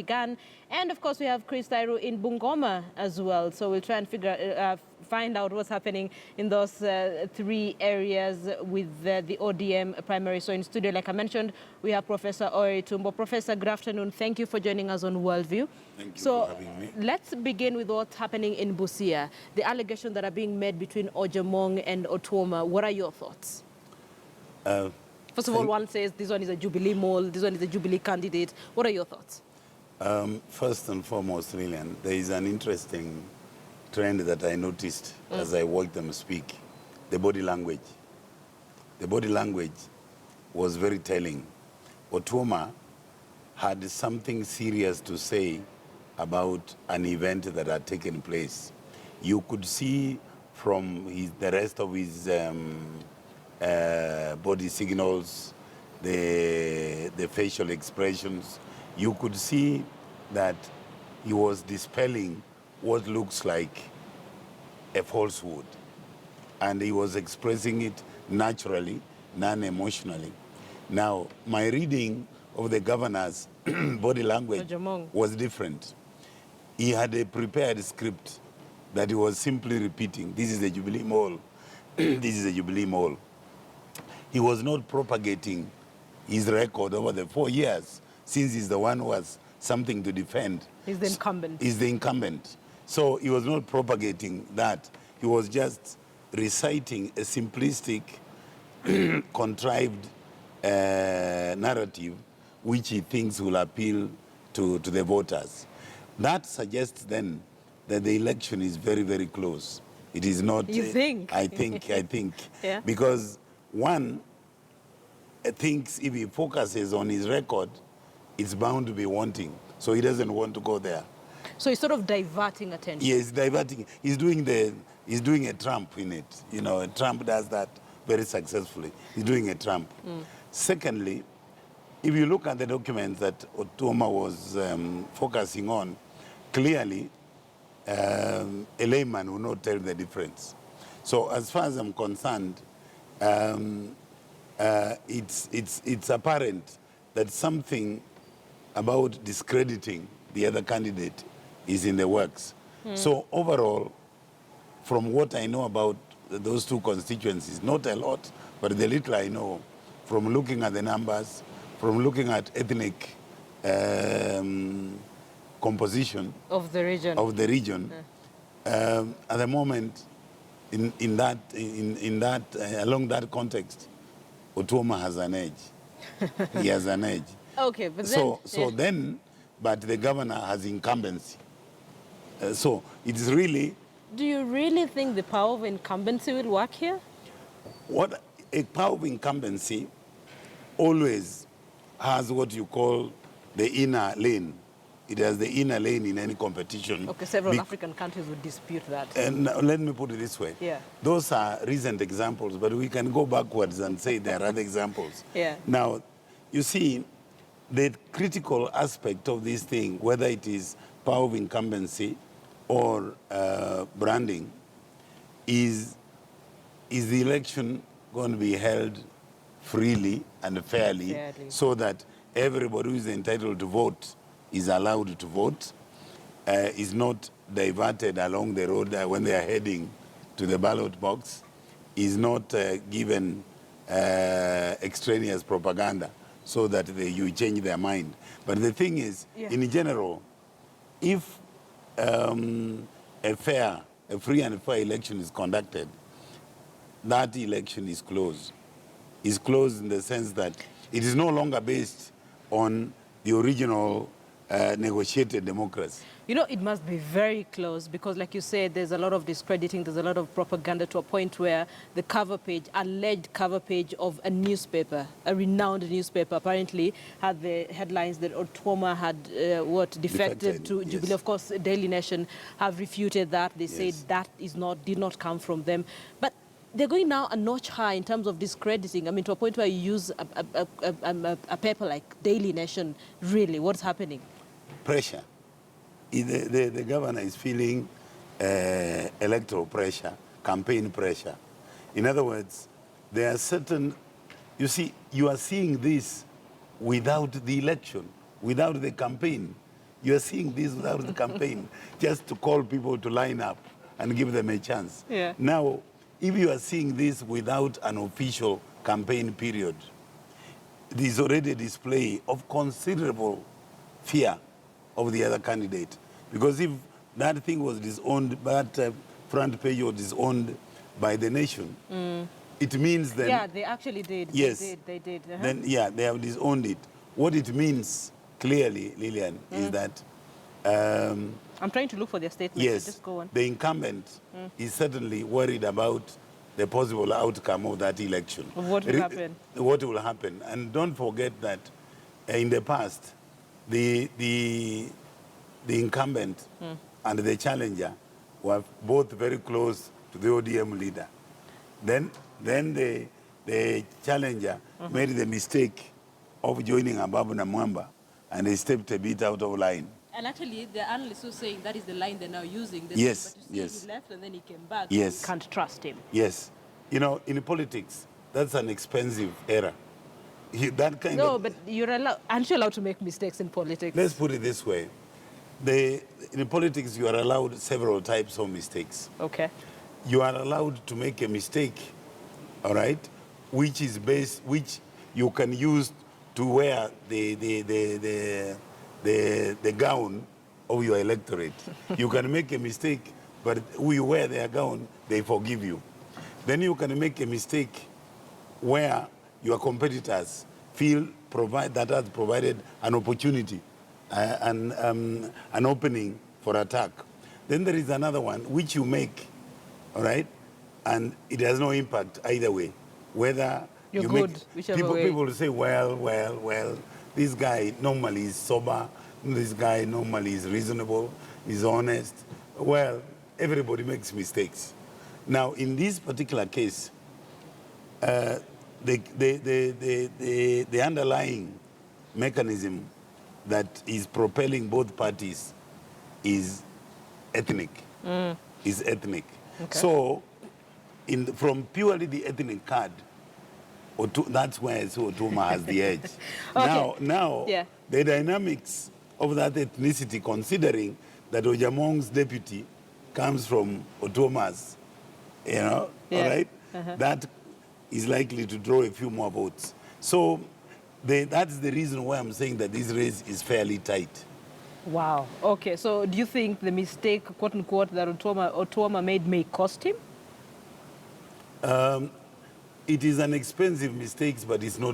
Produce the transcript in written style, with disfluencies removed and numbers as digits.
began. And of course, we have Chris Tairu in Bungoma as well. So we'll try and find out what's happening in those three areas with the ODM primary. So in studio, like I mentioned, we have Professor Otuoma. Professor, good afternoon. Thank you for joining us on Worldview. Thank you for having me. Let's begin with what's happening in Busia. The allegations that are being made between Ojaamong and Otuoma. What are your thoughts? First of all, one says this one is a Jubilee mole, this one is a Jubilee candidate. What are your thoughts? First and foremost, Lillian, there is an interesting trend that I noticed as I watched them speak. The body language. The body language was very telling. Otuoma had something serious to say about an event that had taken place. You could see from the rest of his body signals, the facial expressions, you could see that he was dispelling what looks like a falsehood. And he was expressing it naturally, non-emotionally. Now, my reading of the governor's body language was different. He had a prepared script that he was simply repeating. This is the Jubilee Mall. This is the Jubilee Mall. He was not propagating his record over the 4 years, since he's the one who has something to defend. He's the incumbent. He's the incumbent. So he was not propagating that. He was just reciting a simplistic, contrived narrative which he thinks will appeal to the voters. That suggests then that the election is very, very close. It is not... You think? I think. Yeah. Because one thinks if he focuses on his record, it's bound to be wanting. So he doesn't want to go there. So he's sort of diverting attention. Yes, diverting. He's doing a Trump in it. You know, Trump does that very successfully. He's doing a Trump. Secondly, if you look at the documents that Otuoma was focusing on, clearly a layman will not tell the difference. So as far as I'm concerned, it's apparent that something about discrediting the other candidate is in the works. So overall, from what I know about those two constituencies, not a lot, but the little I know, from looking at the numbers, from looking at ethnic composition of the region, at the moment, along that context, Otuoma has an edge. He has an edge. Okay, but then... But the governor has incumbency. So it's really... Do you really think the power of incumbency will work here? What a power of incumbency always has what you call the inner lane. It has the inner lane in any competition. Okay, several African countries would dispute that. And let me put it this way. Yeah. Those are recent examples, but we can go backwards and say there are other examples. Yeah. Now, you see, the critical aspect of this thing, whether it is power of incumbency or branding, is the election going to be held freely and fairly so that everybody who is entitled to vote is allowed to vote, is not diverted along the road when they are heading to the ballot box, is not given extraneous propaganda so that you change their mind. But the thing is, in general, if a free and fair election is conducted, that election is closed. It's closed in the sense that it is no longer based on the original negotiated democracy. You know, it must be very close because, like you said, there's a lot of discrediting, there's a lot of propaganda to a point where the cover page, alleged cover page of a newspaper, a renowned newspaper, apparently had the headlines that Otuoma had, defected to Jubilee. Of course, Daily Nation have refuted that. They said that did not come from them. But they're going now a notch high in terms of discrediting. I mean, to a point where you use a paper like Daily Nation. Really, what's happening? Pressure. The governor is feeling electoral pressure, campaign pressure. In other words, there are certain, you see, you are seeing this without the election, without the campaign. You're seeing this without the campaign, just to call people to line up and give them a chance. Yeah. Now, if you are seeing this without an official campaign period, there is already a display of considerable fear of the other candidate. Because if that thing was disowned, that front page was disowned by the nation, it means then... Yeah, they actually did. Yes. They did. Then, yeah, they have disowned it. What it means, clearly, Lillian, is that... I'm trying to look for their statement. yes, So just go on. the incumbent is certainly worried about the possible outcome of that election. Of what will happen. What will happen. And don't forget that in the past, the incumbent and the challenger were both very close to the ODM leader. Then the challenger made the mistake of joining Ababu Namwamba, and they stepped a bit out of line. And actually, the analysts were saying that is the line they're now using. They Yes, said, but you see, yes. he left and then he came back. Yes. You can't trust him. Yes. You know, in politics, that's an expensive error. That kind No, of... but aren't you allowed to make mistakes in politics? Let's put it this way. In politics, you are allowed several types of mistakes. Okay. You are allowed to make a mistake, all right, which you can use to wear the gown of your electorate. You can make a mistake, but when you wear their gown, they forgive you. Then you can make a mistake where your competitors feel that has provided an opportunity, an opening for attack. Then there is another one which you make, all right, and it has no impact either way. Whether You're you good, make whichever way. people say, well, this guy normally is sober, this guy normally is reasonable, is honest. Well, everybody makes mistakes. Now, in this particular case, the underlying mechanism that is propelling both parties is ethnic. Is ethnic. Okay. So, from purely the ethnic card, that's where Otuoma has the edge. Okay. Now, Yeah. the dynamics of that ethnicity, considering that Ojaamong's deputy comes from Otuoma's, Yeah. all right, that is likely to draw a few more votes. So that's the reason why I'm saying that this race is fairly tight. Wow. Okay, so do you think the mistake, quote unquote, that Otuoma made may cost him? It is an expensive mistake, but it's not